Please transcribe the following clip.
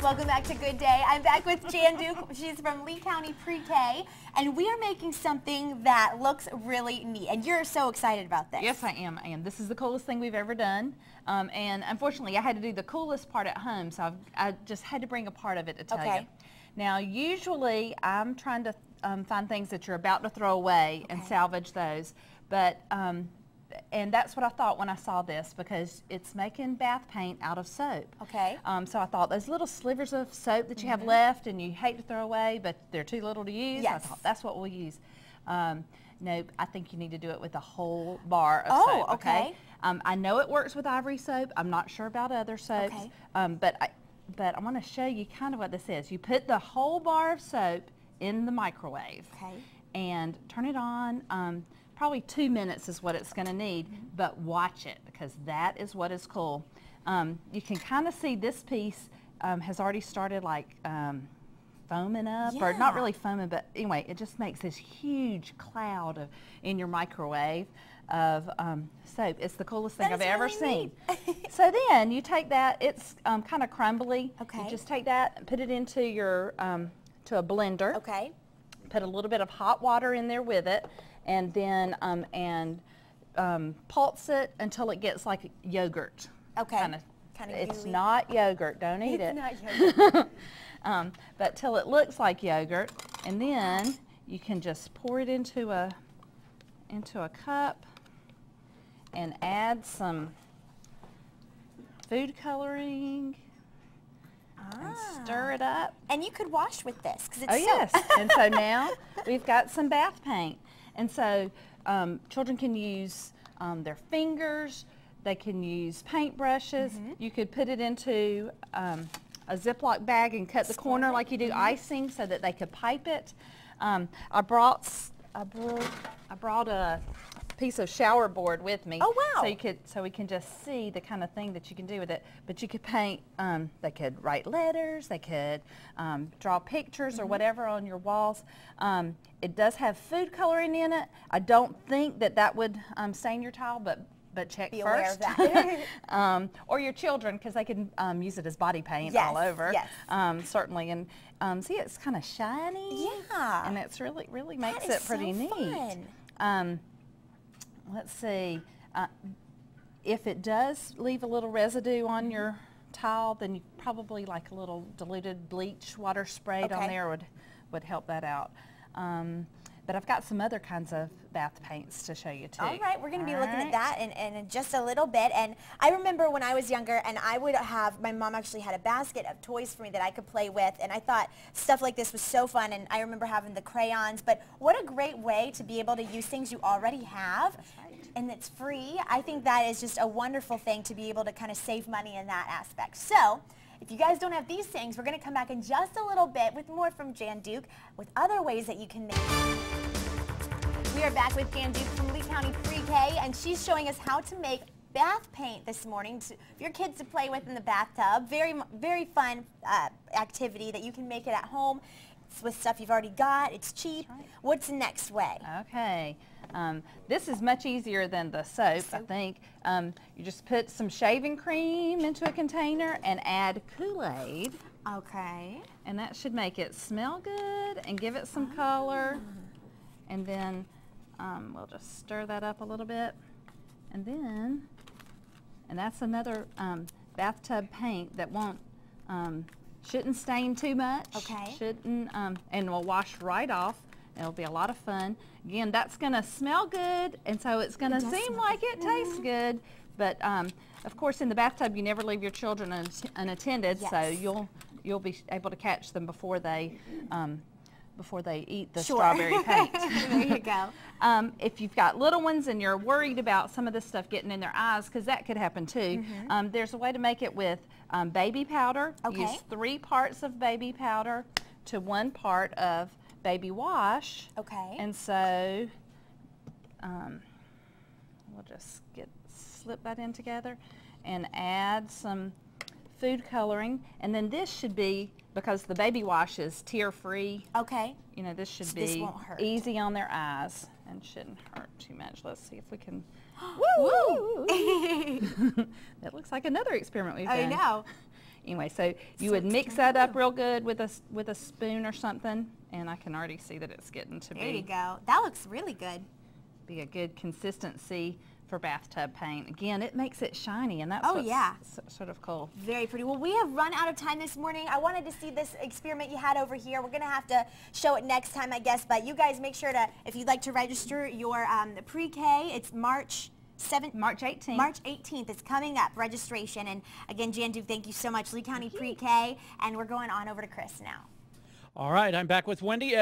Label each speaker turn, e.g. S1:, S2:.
S1: Welcome back to Good Day. I'm back with Jan Duke. She's from Lee County Pre-K, and we are making something that looks really neat. And you're so excited about this.
S2: Yes, I am. And this is the coolest thing we've ever done. And unfortunately, I had to do the coolest part at home, so I just had to bring a part of it to tell you. Now, usually, I'm trying to find things that you're about to throw away and salvage those. But and that's what I thought when I saw this, because it's making bath paint out of soap.
S1: Okay.
S2: So I thought those little slivers of soap that you have left and you hate to throw away, but they're too little to use.
S1: Yes.
S2: I thought that's what we'll use. Nope, I think you need to do it with a whole bar of soap.
S1: Okay.
S2: I know it works with Ivory soap. I'm not sure about other soaps.
S1: Okay.
S2: But I want to show you kind of what this is. You put the whole bar of soap in the microwave.
S1: Okay.
S2: And turn it on. Probably 2 minutes is what it's going to need, but watch it, because that is what is cool. You can kind of see this piece has already started like foaming up, or not really foaming, but anyway, it just makes this huge cloud in your microwave of soap. It's the coolest thing I've ever seen. So then you take that, it's kind of crumbly.
S1: Okay.
S2: You just take that and put it into your to a blender.
S1: Okay.
S2: Put a little bit of hot water in there with it, and then pulse it until it gets like yogurt.
S1: Okay.
S2: Kind of it's
S1: gooey.
S2: Not yogurt. Don't eat it.
S1: It's not yogurt.
S2: But till it looks like yogurt, and then you can just pour it into a cup and add some food coloring. And stir it up.
S1: And you could wash with this, because it's
S2: soap. Yes. And so now we've got some bath paint. And so children can use their fingers. They can use paint brushes. You could put it into a Ziploc bag and cut the corner like you do icing, so that they could pipe it. I brought a piece of shower board with me.
S1: Oh, wow.
S2: So we can just see the kind of thing that you can do with it. But you could paint, they could write letters, they could draw pictures or whatever on your walls. It does have food coloring in it. I don't think that would stain your tile, but check
S1: Be
S2: first.
S1: aware of that.
S2: Or your children, because they can use it as body paint all over.
S1: Yes.
S2: Certainly. And see, it's kind of shiny.
S1: Yeah.
S2: And it's really makes it pretty neat.
S1: Fun.
S2: Let's see, if it does leave a little residue on your tile, then you probably like a little diluted bleach water sprayed on there would help that out. But I've got some other kinds of bath paints to show you too.
S1: All right, we're going to be looking at that in just a little bit. And I remember when I was younger, and I would have, my mom actually had a basket of toys for me that I could play with, and I thought stuff like this was so fun, and I remember having the crayons. But what a great way to be able to use things you already have.
S2: That's right.
S1: And it's free. I think that is just a wonderful thing to be able to kind of save money in that aspect. So, if you guys don't have these things, we're going to come back in just a little bit with more from Jan Duke with other ways that you can make. We are back with Jan Duke from Lee County Pre-K, and she's showing us how to make bath paint this morning for your kids to play with in the bathtub. Very fun activity that you can make it at home. It's with stuff you've already got. It's cheap.
S2: Right.
S1: What's the next way?
S2: Okay. This is much easier than the soap, I think. You just put some shaving cream into a container and add Kool-Aid.
S1: Okay.
S2: And that should make it smell good and give it some color. And then we'll just stir that up a little bit. And that's another bathtub paint that shouldn't stain too much.
S1: Okay.
S2: Shouldn't, and will wash right off. It'll be a lot of fun. Again, that's going to smell good, and so it's going to seem like it tastes good. But of course, in the bathtub, you never leave your children unattended, so you'll be able to catch them before they eat the strawberry paint.
S1: There you go.
S2: If you've got little ones and you're worried about some of this stuff getting in their eyes, because that could happen too, there's a way to make it with baby powder. Use 3 parts of baby powder to 1 part of baby wash.
S1: Okay.
S2: And so we'll just slip that in together and add some food coloring. And then this should be, because the baby wash is tear-free.
S1: Okay.
S2: You know, this should
S1: So
S2: be
S1: this won't hurt.
S2: easy on their eyes and shouldn't hurt too much. Let's see if we can.
S1: Woo!
S2: That looks like another experiment we've done.
S1: I know.
S2: Anyway, so you would mix that up real good with a spoon or something, and I can already see that it's getting to
S1: There you go. That looks really good.
S2: Be a good consistency for bathtub paint. Again, it makes it shiny, and that's sort of cool.
S1: Very pretty. Well, we have run out of time this morning. I wanted to see this experiment you had over here. We're going to have to show it next time, I guess, but you guys make sure to, if you'd like to register your pre-K, it's March 18th. March 18th is coming up, registration. And again, Jan Duke, thank you so much. Lee County Pre-K, and we're going on over to Chris now.
S3: All right, I'm back with Wendy.